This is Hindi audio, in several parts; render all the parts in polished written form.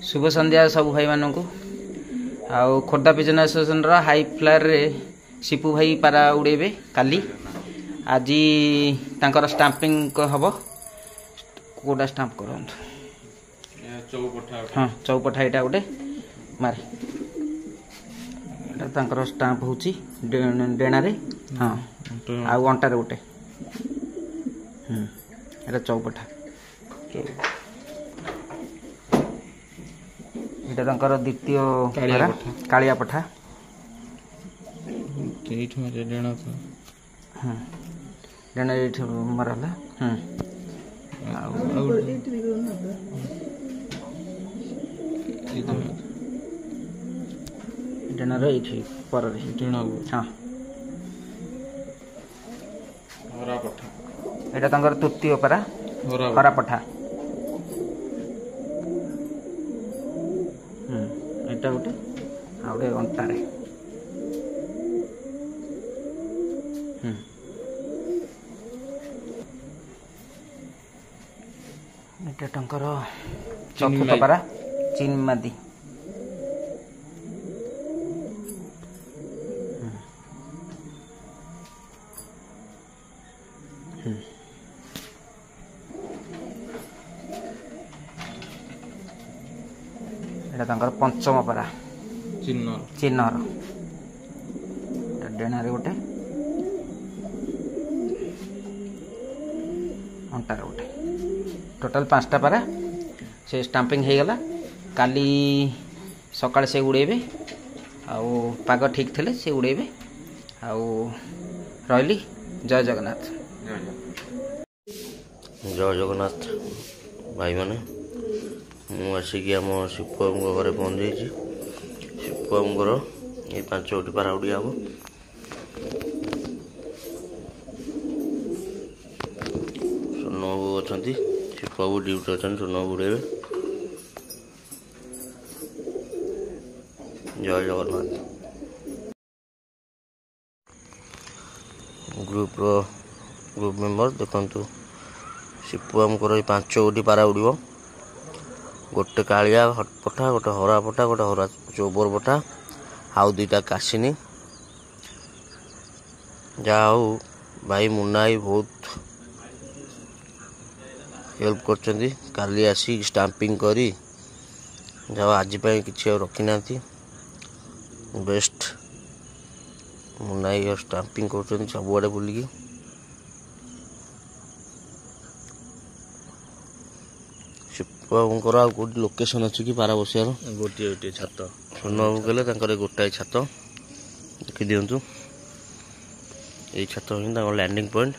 शुभ संध्या सब भाई मानक आउ Khordha pigeon association high flyer रे शिपू भाई पारा उड़ेबे काली आज तांकर स्टाम्पिंग हम कोटा स्टाम्प कर हाँ चौपठा यहाँ गोटे मारे तांकर स्टाम्प हूँ डेणारे हाँ आउ अंटार गोटे चौपठा এটা ତାଙ୍କର ଦ୍ୱିତୀୟ କାଳିଆ ପଠା ଏଇଠି ମାରେ ଡେଣା ତ ହଁ ଡେଣା ଏଇଠି ମାରା ହେଲା ଆଉ ଡେଣାର ଏଇଠି ପରରେ ଡେଣା ହଁ ହରା ପଠା ଏଇଟା ତାଙ୍କର ତୃତୀୟ ପରା ହରା ପଠା ଏଇଟା ଗୋଟେ ଆଉ ଗୋଟେ ଅଣ୍ଟାରେ ଏଇଟା ତାଙ୍କର ଚତୁର୍ଥ ପାରା ଚିନ୍ମାଦି এটা তাଙ୍କର ପଞ୍ଚମ ପାରା ଚିହ୍ନର ଡେଣାରେ ଗୋଟେ ଅଣ୍ଟାରେ ଗୋଟେ ଟୋଟାଲ 5ଟା ପାରା ସେ ଷ୍ଟାମ୍ପିଂ ହେଇଗଲା କାଲି ସକାଳେ ସେ ଉଡ଼େଇବେ ଆଉ ପାଗ ଠିକ୍ ଥିଲେ ସେ ଉଡ଼େଇବେ ଆଉ ରହିଲି ଜୟ ଜଗନ୍ନାଥ ଭାଇମାନେ ମୁଁ ଆସିକି ଆମ ଶିବଙ୍କ ଘରେ ପହଞ୍ଚିଯାଇଛି ଶିବଙ୍କର ଏଇ 5ଟି ପାରା ଉଡ଼ିଆ ହେବ ସ୍ୱର୍ଣ୍ଣବାବୁ ଅଛନ୍ତି ଶିବବାବୁ ଡ୍ୟୁଟି ଅଛନ୍ତି ସ୍ୱର୍ଣ୍ଣବାବୁ ଉଡ଼େଇବେ ଜୟ ଜଗନ୍ନାଥ ଗ୍ରୁପ ମେମ୍ବର ଦେଖନ୍ତୁ ଶିବବାବୁଙ୍କର ଏଇ 5ଟି ପାରା ଉଡ଼ିବ गोटे कालिया पठा गोटे हरा पठा गोटे हरा चौबर पठा आउ 2टा काशिनी जहा हो भाई मुन्ना भाई बहुत हेल्प करछंती काली आसी स्टाम्पिंग करी जब आज किसी रखी ना बेस्ट मुन्ना भाई स्टाम्पिंग कर सबुआड़े बुलिकी बाबूर गोटे लोकेशन अच्छी कि पारा बसियार गोटे गोटे छात स्वर्णबाबू कहले गोटाए छात देखी दिंतु यही छात ही लैंडिंग पॉइंट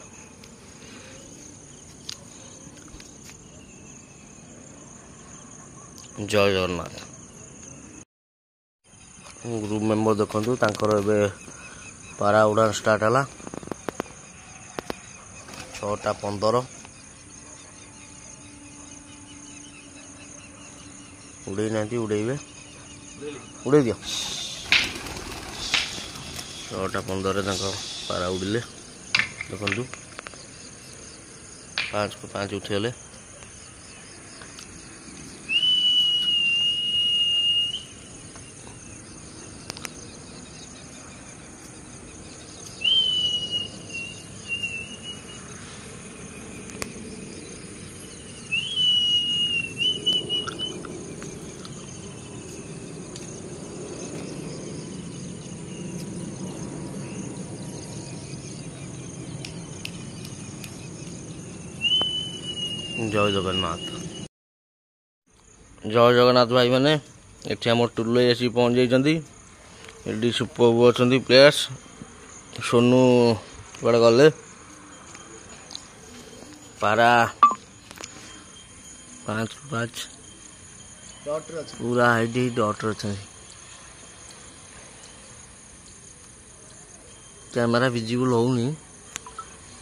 जय जगन्नाथ ग्रुप मेंबर देखु ए पारा उड़ान स्टार्ट है 6:15 उड़े ना उड़ेबे उड़े दियो 6:15 पारा उड़िले देखु 5 को 5 उठेले जय जगन्नाथ भाई मैंने एठी आम टुलु आसी पहुँच जाइए सुपबू अच्छा प्लेयर्स सोनू कड़े गले पारा 5 पूरा हाइट डॉटर अच्छा कैमेरा विजिबल होनी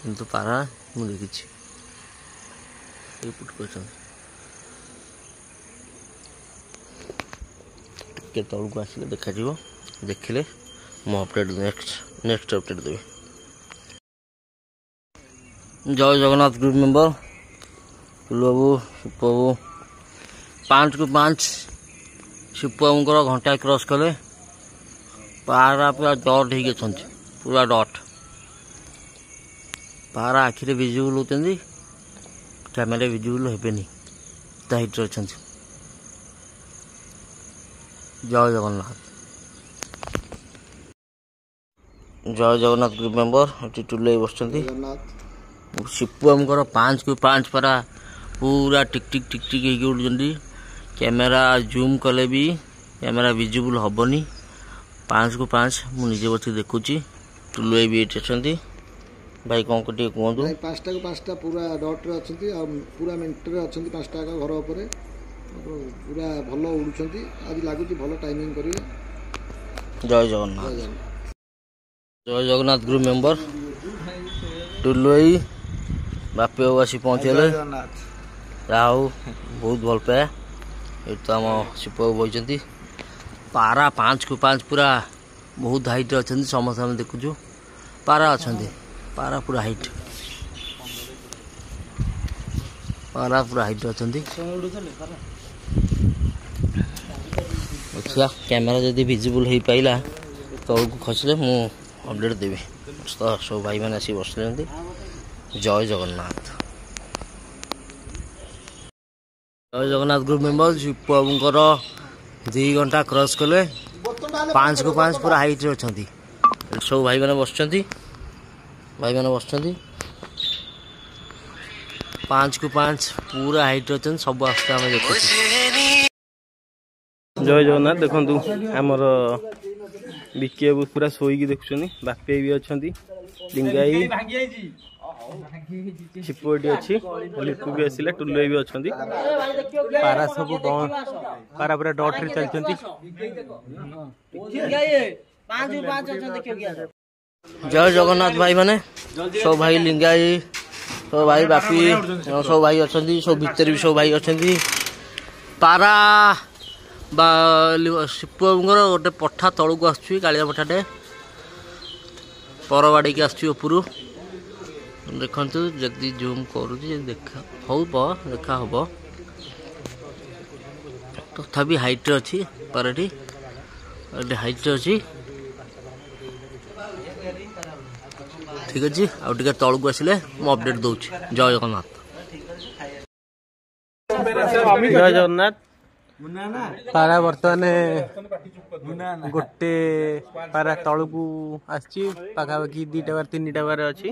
किंतु पारा मुझे देखी पुट कर तौक आसिले देखा देखिले मो अपडेट नेक्स्ट अपडेट देवी जय जगन्नाथ ग्रुप मेंबर बाबू 5 को 5 शिपुआमुଙ୍କର घंटा क्रॉस कले पारा पूरा डट हो पूरा डट पारा आखिरे विजिबल होती कैमेरा विजिबल हेनी हाइट अच्छा जय जगन्नाथ जय जगन्नाथ ग्रुप मेंबर ये टुले बस शिपुआमुଙ୍କର 5 को 5 पारा पूरा टिक टिक टिक टिक हो उड़ुचंदी कैमेरा जूम कले भी कैमेरा विजिबल हेनी 5 को 5 मुझे बस देखुची टुलु भी ये अच्छा भाई कौन को कहतु 5टा को 5टा पूरा डट रे अच्छी पूरा मेंटेन अच्छी 5टा घर उपर पूरा भल उड़ुंट आज लगुच भल टाइमिंग करेंगे। जय जगन्नाथ जय जगन्नाथ ग्रुप मेंबर टुलु बापी बाबू आसी पहुँचले बहुत भल पाए ये तो आम शिवबाबू बही पारा 5 को 5 पूरा बहुत हाइट अच्छा समस्त आम देखुचु पारा अच्छा पारा पूरा हाइट पारा पूरा हाइट अच्छा देखिया कैमेरा जदि विजिबल हो पाइला तौक खसले मु अपडेट देवी तो सब भाई मैंने आसी बसले जय जगन्नाथ जय जगन्नाथ ग्रुप मेंबर शिवबाबूंकर 2 घंटा क्रॉस कले 5 को 5 पूरा हाइट अच्छा सब भाई मैंने बस 5 को 5 पूरा हाइट अच्छा सब आस्ते आम देख जय जगन्नाथ देखु आमर विकी बाबू पूरा शोक देखुं बापे भी अच्छा लिंगाई चिपुटी अच्छी लिपु भी आसला टुलु भी अच्छा पारा सब पारा पूरा डट रे चलती जय जगन्नाथ भाई माने सब भाई लिंगाई सब भाई बापी सब भाई अच्छा सब भितर भी सब भाई अच्छा पारा शिवबाबूंकर गोटे पठा तलू को आलिया पठाटे पर बाड़ी की आसपरू देखु जदि जूम करुँच देखा हम तथापि हाइट अच्छी पाराटी हाइट अच्छी ठीक अच्छे आउ टे तलू आसिले मुझे अपडेट दूसरी जय जगन्नाथ जय जगन्नाथ पारा बर्तमान गोटे पारा तलू को आखापाखि 2टा बार 3टा बार अच्छी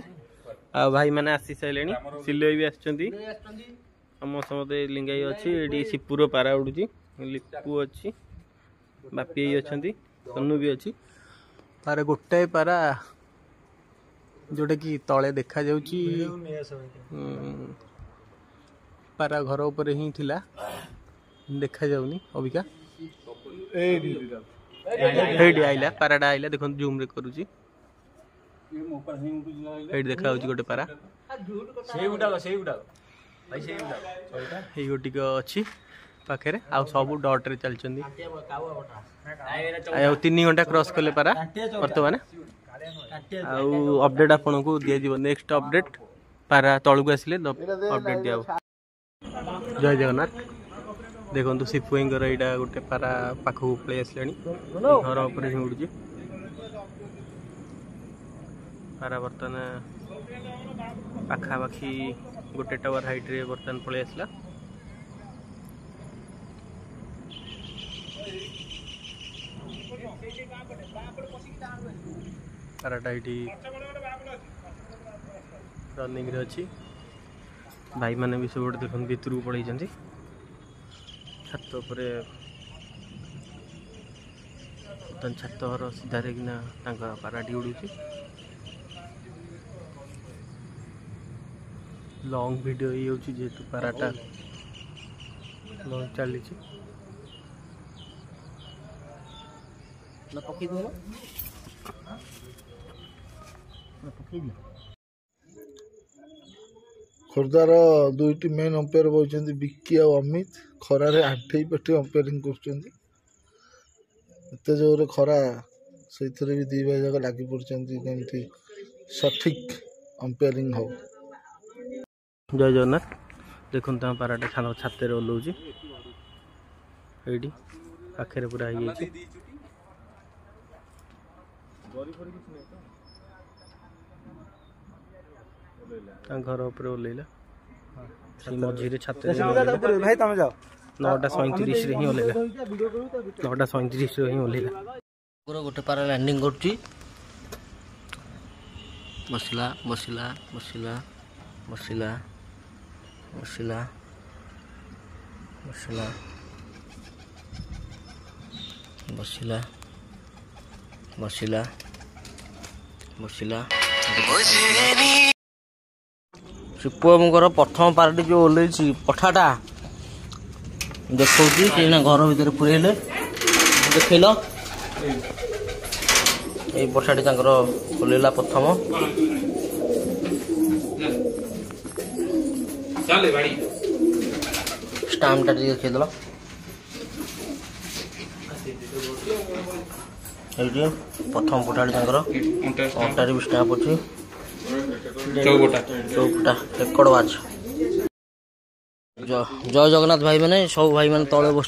आ भाई मैंने आसी सारे सिले भी आम समते लिंगाई अच्छी ये शिपुर पारा उड़ूची लिपु अच्छी बापी अच्छा सनु भी अच्छी पारा गोटाए पारा जोटा कि तले देखा जाउची पारा घर ऊपर ही थिला देखा जाउनी अबिका एडी आइला पाराडा आइला देखो जूम रे करूची एडी देखा होची गोटे पारा गोटी अच्छी पाखे आ सब डट रे चलचंदी 3 घंटा क्रॉस कले पारा बर्तमान अपडेट आपन को दिया जीव नेक्स्ट अपडेट पारा तलू को आसिले अपडेट दिया जय जगन्नाथ देखो शिपुईर यहाँ गोटे पारा पाखक पलि आसला घर उपर ही उड़ू पारा बर्तमान पाखापाखि गोटे टावर हाइट रे बर्तमान पलि आसला पाराटा ये रनिंग रे अच्छी भाई मैंने भी सब देख भीतर को पड़े छात पर छात घर सीधारे किना पाराटी उड़ूची लॉन्ग वीडियो ये होची जेतु पाराटा लॉन्ग चली खोर्धार 2टी मेन अंपायर बही विक्की और अमित खरार आठे पेटे अंपायरिंग करते जोर खरा से भी 2 भाई जाक लगी पड़ती सठिक अंपायरिंग हो। जय जगन्नाथ देखो पाराटा छाते ओल्लाऊँ ये पाखे पूरा हो घर उपर ओल्ला मझे छात भाई तुम जाओ 9:37 रे ही ओल्ला 9:37 रे ही ओल्ला गोटे पारा लैंडिंग कर बसला बसला बसला बसला बसला बसला बसला बसला बसला शिपुमर प्रथम पार्टी जो ओल्लैसी पठाटा देखा घर भर पुरेले देखल ये पठाटी ओल्लैला प्रथम स्टाम्प टा देखल ये प्रथम पठाटी अंटारे भी स्टाम्प अच्छी चौपटा रेकर्ड वाच जय जगन्नाथ भाई मैंने सब भाई मैंने तले बस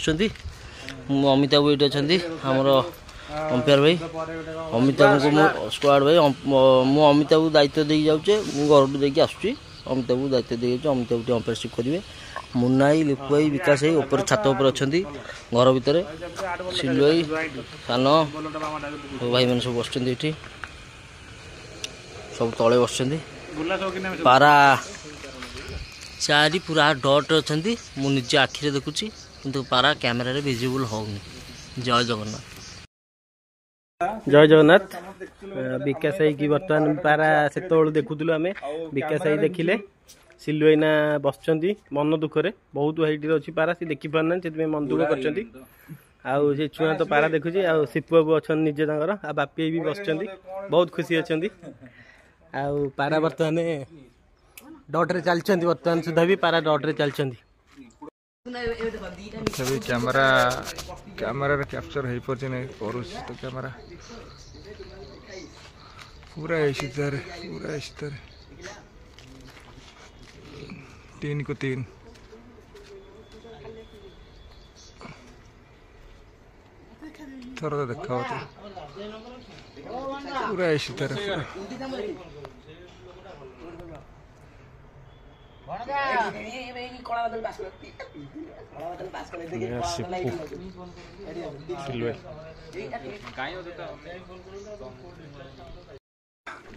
अमिताभ ये अच्छा आमर अंपायर भाई अमिताभ को स्क्वाड भाई मु अमिताभ दायित्व दे जाऊे घर देखिए आसूँ अमिताभ दायित्व दे जाऊँ अमिताभ अंपायरशिप करेंगे मुन्नाई लिपु भाई विकास भाई ऊपर छात उपर अच्छा घर भितर सिलु भाई सान भाई मैंने सब बस सब तले बस पारा चारि पूरा डट अच्छा मुझे आखिरे देखुची किंतु पारा कैमेरा रे विजिबल होनी। जय जगन्नाथ जय जगन्नाथ विकास भाई की बर्तमान पारा से देखुलु आम विकास भाई देखिले सिलु भाईना बस मन दुखरे बहुत हाइट अच्छी पारा सी देखी पारना से मन दुख कर आउ से छुआ तो पारा देखुची आ सिपु बाबू अच्छा निजे आ बापी भी बस बहुत खुशी अच्छा आउ पारा बर्तमान डट रे चलती बर्तमान सुधा भी पारा डट रे चलती कैमरा कैमरा कैप्चर हो पारे नहीं करूँ तो कैमरा पूरा ऐसी तरह पूरा ऐसी तरह 3 को 3 थोड़ा तो देखा होता पूरा ऐसी तरह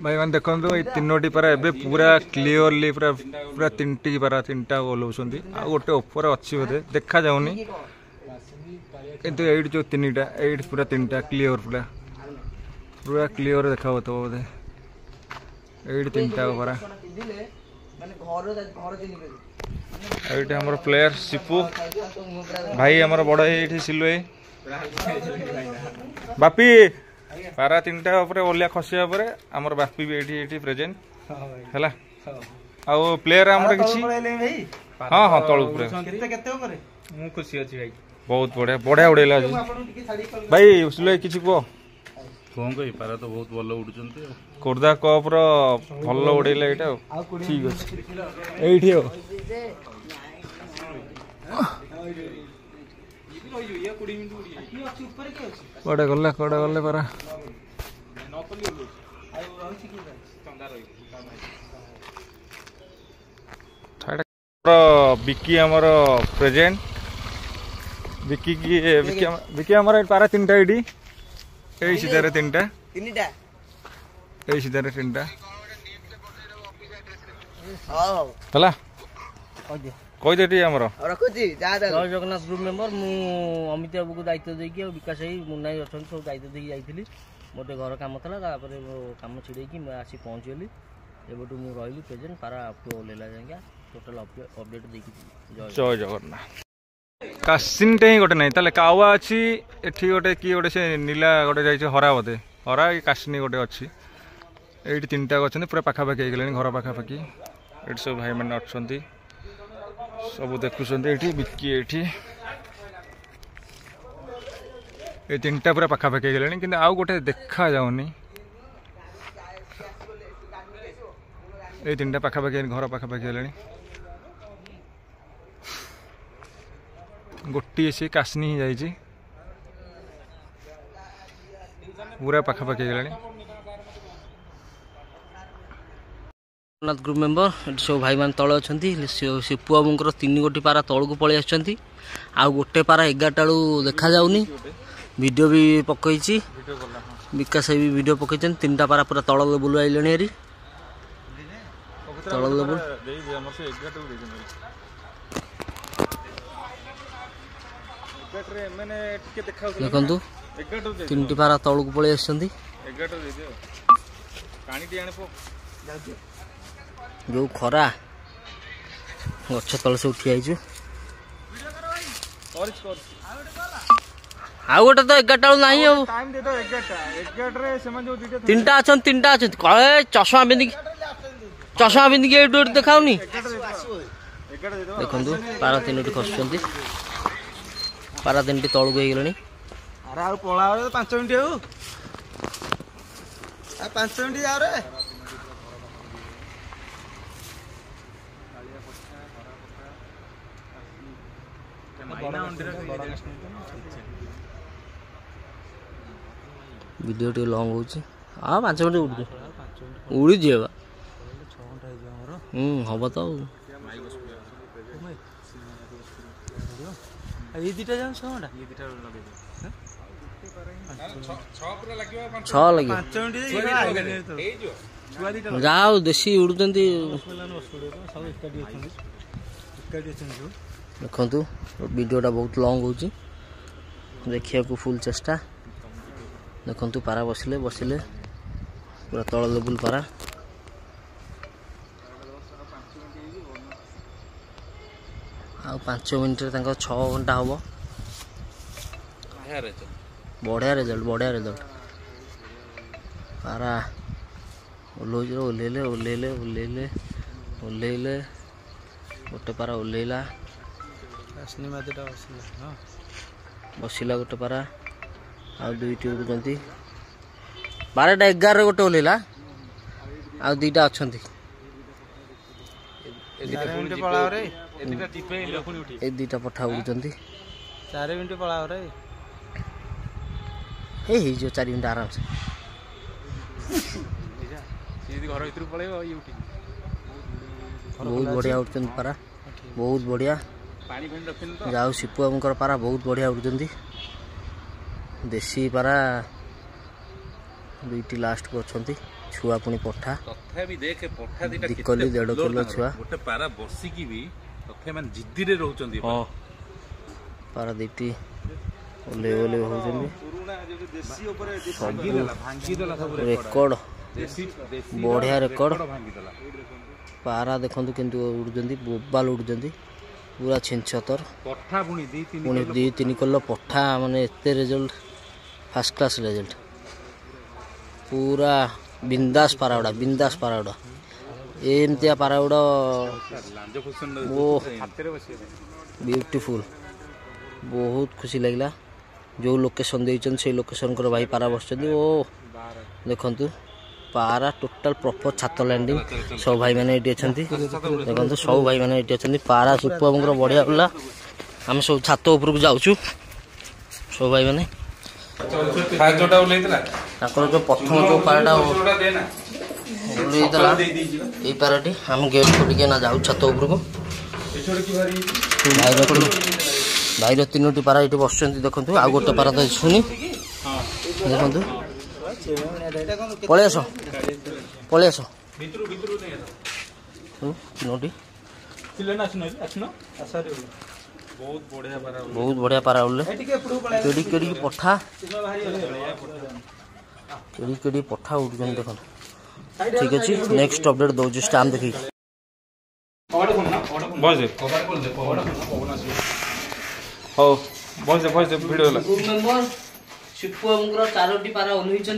भाई मैंने देखो ये तीनोटी पारा एबे पूरा क्लीयरली पूरा पूरा 3टी पारा 3टा ओल्लाउछंती आ गोटे ऊपर अच्छी बोधे देखा जाउनी किंतु एट जो 3टा एट पूरा 3टा क्लीयर पूरा पूरा क्लीयर देखा होता बोधे एट 3टा पारा ये हमारे प्लेयर सिपू भाई हमारा बड़ा ये सिलु बापी पारा 3टा ओलिया खसिया आमर बापी भी ये प्रेजेंट है आउ प्लेयर आमर किछि हाँ हाँ तलू खुशी अच्छी भाई बहुत बढ़िया बढ़िया उड़ेला भाई सिलु किछि कह कौन कही पारा तो बहुत भल उड़ुचन खोर्धा कप भल उड़ेला यहाँ ठीक अच्छे ये कड़े गले पारा विकी आमर प्रेजेंट विकी की विकी आमर पारा 3टा ये यही सीधारे 3टा यही सीधारे 3टा हला कही दे आमर जय जगन्नाथ ग्रुप मेंबर मु अमिताभ को दायित्व देकी विकास भाई मुन्नाई अच्छा सब दायित्व देकी जाइली मोटे घर काम था मो कम छिड़ेकी मैं आसी पहुँचगली एबटू मु रही प्रेजेंट पारा आपको ओल्ला जाएगा टोटल अपडेट देखी जय जगन्नाथ कासिन टे ही गोटे नहीं ताले कावा अच्छी एठी गोटे कि गोटे से नीला गोटे जाइए हरा बोधे हरा कासिनी गोटे अच्छी ये 3टा अच्छा पूरा पाखापाखि हो घर पाखापाखि ये सब भाई मैंने अच्छा सब देखुं ये बिकी ये 3टा पूरा पाखापाखि हो कि आउ गोटे देखा जाऊनी ये 3टा पाखापाखि घर पाखापाखि हो गोटे सी कासनी ही जाइए पूरा पाखापाखि ହେଇଗଲାଣି। जगन्नाथ ग्रुप मेंबर सब भाई मान तले अच्छा शिपु बाबूर 3 गोटी पारा तौक पलि आउ गोटे पारा 11टा बेलू देखा जाऊनी वीडियो भी पकई विकास भी वीडियो पकई 3टा पारा पूरा तल लेवल आइले हेरी तल लेवल देखु 3टी पारा तौक पलि जो खरा गछ तल से उठी आईचु आ गोटे तो 11टा बेलू नहीं तीनटा अच्छा 3टा अच्छा कहे चषमा बिंदिकी देखाऊनी देखु पारा 3टी खसुंट पारा 3टी तौक हो गले 5 मिनट 5 मिनट आरे वीडियो टे लॉन्ग हो 5 मिनट उड़ी जाए हम तो जाओ देसी उड़ुं देखु वीडियोटा बहुत लॉन्ग हो देखिए फुल चेष्टा देखु पारा बसिले पूरा तल लेवल पारा आ 5 मिनट 6 घंटा हम बढ़िया रिजल्ट पारा ओल्ले गोटे पारा ओल्ला बसिला गोटे पारा आ 2टी उड़ुंट 12टा 11 गोटे ओल्ला आ 2टा अच्छा 2टा पठा उड़ुंट 4 मिनट पड़ा 4 मिनट आराम से बहुत बढ़िया उड़ुंट पारा बहुत बढ़िया जाओ शिपु बाबूर पारा बहुत बढ़िया उड़ुंट देसी पारा 2टी लास्ट को अच्छा छुआ पुणी पठा दिकली 1.5 किलो छुआ पारा 2टी ओले हो रेकर्ड बढ़िया रेकर्ड पारा देखु किंतु उड़ुंट बोबाल उड़ुंट पूरा छिंछतर पुणी 2-3 किलो पठा माने एते रिजल्ट फर्स्ट क्लास रिजल्ट पूरा बिंदास पारागुड़ा एमतिया पारागुड़ा वो ब्यूटीफुल बहुत खुशी लगला जो लोकेशन देइछन से लोकेशन कर भाई पारा बस ओ देखु पारा टोटाल प्रॉपर छात लैंडिंग सब भाई मैंने ये देखो सब भाई मैंने ये पारा शिपु बाबूर बढ़िया उड़ला आम सब छात उपर को जाऊँ सब भाई मैंने जो प्रथम जो पाराटा ओल्ला ये पाराटी आम गेट खोलिके ना जाऊ छात उपर को भाईर 3टी पारा ये बस देखु आ गोटे पारा तो शुनी देखु पलि आस 3टी बहुत बढ़िया पारा उड़ले केड़ी पठा उड़ुन देख ठीक अच्छे नेक्स्ट अपडेट दौर स्टाम्प देखी शिपु बाबूर 4टी पारा ओह्लैंट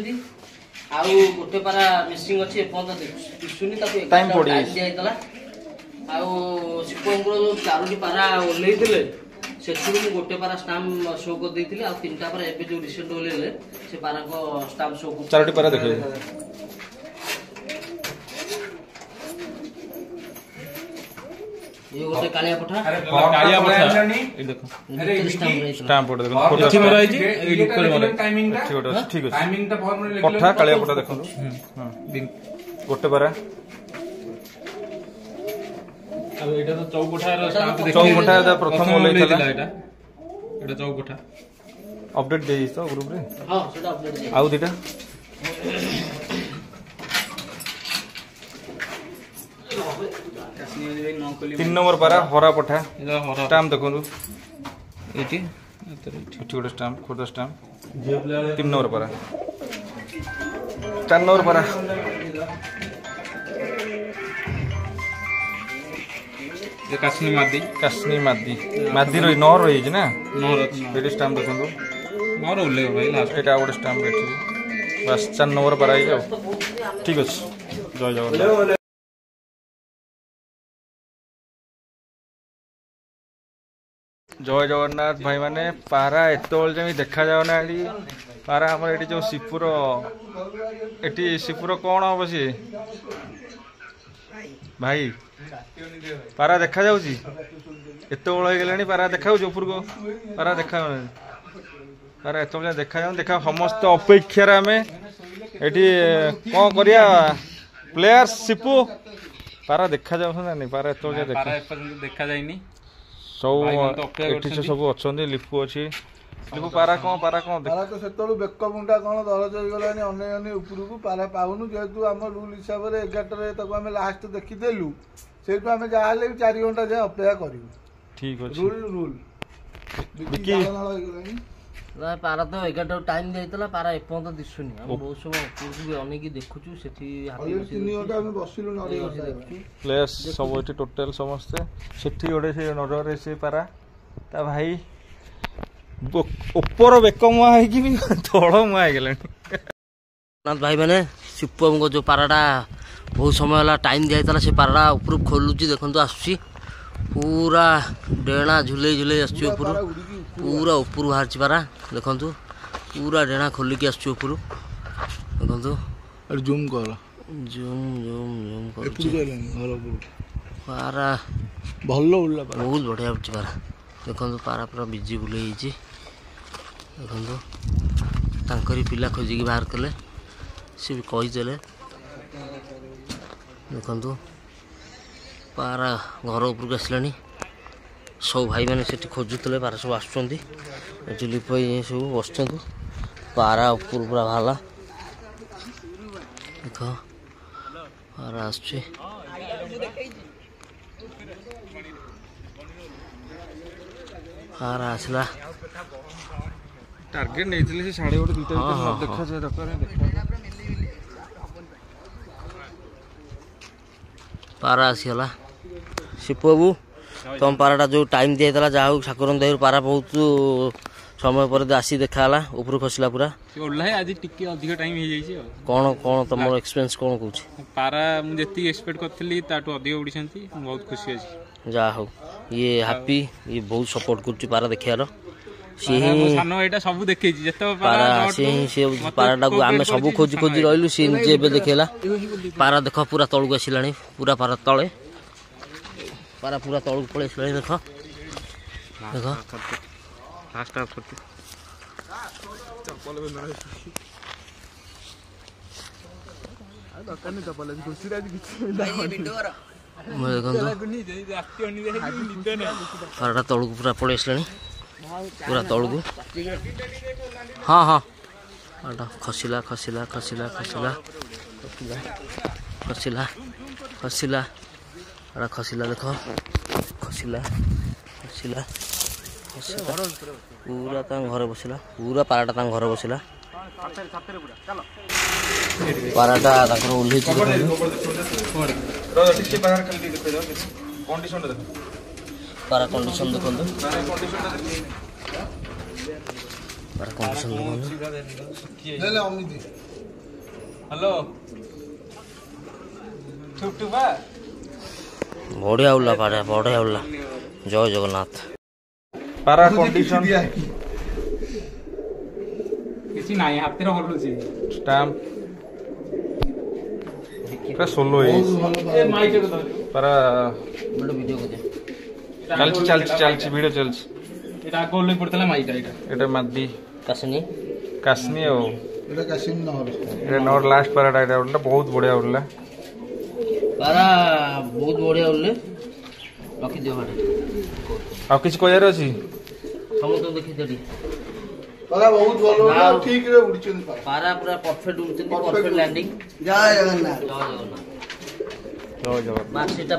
आउ गोटे पारा मिसिंग अच्छी दिशुनी टाइम दिया आउ शिपु बाबूर 4टी पारा ओह्लैे से गोटे पारा स्टाम्प शो कर 3टा पारा एवं जो रिसेंट ओह्लैले से पारा को स्टाम्प शो 4टी पारा देख ये गोटे कालिया पठा कालिया पठा देखो स्टाम्प बोर्ड देखो ଏଠି ମରା ହେଇଛି ଏଇ ଲୁକରେ ମରା टाइमिंग टा ठीक ଅଛି टाइमिंग टा फॉर्म रे पठा कालिया पठा देखो गोटे पारा अब एटा तो चौकोठार स्टाम्प देखि चौकोठा प्रथम ओलेइतला एटा एटा चौकोठा अपडेट देई तो ग्रुप रे हां सेटा अपडेट दे आउ दिटा 3 नंबर पारा हरा पठा स्टाम्प देखो एटी गोटे स्टाम्प खुद स्टाम्प 3 नंबर पारा 4 नंबर पारा ये कासनी मादी कासनी मादी मादी रही नर रही ना नर ये स्टाम्प देखो मोर उल्लेख भाई लास्ट एटा गोटे स्टाम्प एठी बस 4 नंबर पारा आई जाओ ठीक अछि जय जगन्नाथ जय जगन्नाथ भाई माने पारा एतोल जमी देखा जाओ ना एडी पारा हमर एडी जो शिवपुर एटी शिवपुर कोन हो बसी भाई पारा देखा जाउची एतोल हो गेलानी पारा देखा जाउ ऊपर को पारा देखा पारा एतोल देखा जाउ देखा समस्त अपेक्षा रे हमें एटी कोन करिया प्लेयर्स शिपु पारा देखा जाउ ना नहीं पारा एतोल देखा पारा देखा जायनी सब एठी से सब अछंदी लिपु अछि लिपु पारा कोन पारा तो सेतळु बेक मुंडा कोन दरज होई गलानी अने अने ऊपर को पारा पाउनु जेतु हम रूल हिसाब रे 11 रे तको हम लास्ट देखि देलु सेतु हम जा हाले 4 घंटा जे अपेक्षा करिवु ठीक अछि रूल बिकी ना पारा तो 11 टाइम देइतला पारा एपंत दिसुनी हम बहुत समय ऊपर अने की देखुचु सेठी हाथी 3 घंटा हम बसिलु नरे प्लेयर्स सब एठी टोटल समस्त सेठी ओडे से नजर रे से पारा ता भाई ऊपर बेकमुआ है कि तळ मुआ है गेलन नाथ भाई माने सिपम को जो पाराडा बहुत समय वाला टाइम दिया से पाराडा ऊपर खोलुची देखंतु आसुची पूरा डेणा झुले झुले आसुची ऊपर पूरा ऊपर बाहर पारा देखंतु पूरा डेणा खोलिकी आसुची ऊपर देखंतु और जूम कर जूम कर पारा भल्लो उल्ला बहुत बढ़िया उठी पारा देखंतु पारा पूरा बिजी बुले हिची देखंतु तांकरी पिला खोजिकी बाहर कले से भी कही देले देखंतु पारा घर ऊपर आसलानी सब भाई मैंने से खोजुले पारा सब आसुचंदी एक्चुअली सब बसचंतु पारा ऊपर पूरा भाला देख पारा आसुचे पारा आसला टारगेट नेइतले से 8:30 2टा देखा जाय दरकार पारा आसीगला शिपू बाबू तुम पाराटा जो टाइम दिया जहाँ ठाकुर दही पारा बहुत समय पर आसी देखाला ऊपर खसला पूरा आज टिके अधिक टाइम हो जाइए कौन कौन तुम एक्सपीरियंस कौन कहूँ पारा मुझे एक्सपेक्ट करी ताठू अधिक उड़ी बहुत खुशी अच्छी जा हो ये हैप्पी ये बहुत सपोर्ट कर पारा देखार सब देखे पारा सी पाराटा को आम सब खोजी खोजी रही सी निजे देखेला पारा देख पूरा तलू आसला पूरा पारा तले पारा पूरा तलू पलि आसला देख देख पाराटा तलू पूरा पलि आसला पूरा तलू हाँ हाँ खसला खसला खसला खसला खसला खसला खसला देख खसला खसला पूरा घर बसला पूरा पाराटा घर बसला पाराटा ओह्लि पारा कंडीशन देखो पारा कंडीशन हेलो बढ़िया उल्ला पारा बढ़िया उल्ला जय जगन्नाथ पारा कंडीशन किसी नाही हाथ रे हलुची स्टैम्प पूरा सोलो है ए माइक के पारा वीडियो को दे ଚାଲିଛି ଭିଡ଼ିଓ ଚାଲିଛି। এটা আগে ওলাই পড়তলা মাইটা এটা এটা মাদি କାଶିନି କାଶନି ଆଉ ଏଇଟା କାଶିନ ନହର এটা নর লাস্ট পারাটা এটা উঠলা ବହୁତ ବଢିଆ ଉଡିଲା। ପାରା ବହୁତ ବଢିଆ ଉଡିଲେ ରଖିଦିଅ ଘରେ। ଆଉ କିଛି କହିବାର ଅଛି? ସମସ୍ତଙ୍କୁ ଦେଖିଦିଅ ଟିକେ। ପାରା ବହୁତ ଭଲ ଉଡିଲା, ଠିକରେ ଉଡିଛନ୍ତି ପାରା। ପାରା ପୁରା ପରଫେକ୍ଟ ଉଡୁଛନ୍ତି, ପରଫେକ୍ଟ ଲ୍ୟାଣ୍ଡିଂ। ଜୟ ଜଗନ୍ନାଥ। ଜୟ ଜଗନ୍ନାଥ। ଜୟ ଜଗନ୍ନାଥ। ମାର୍କସିଟ୍ଟା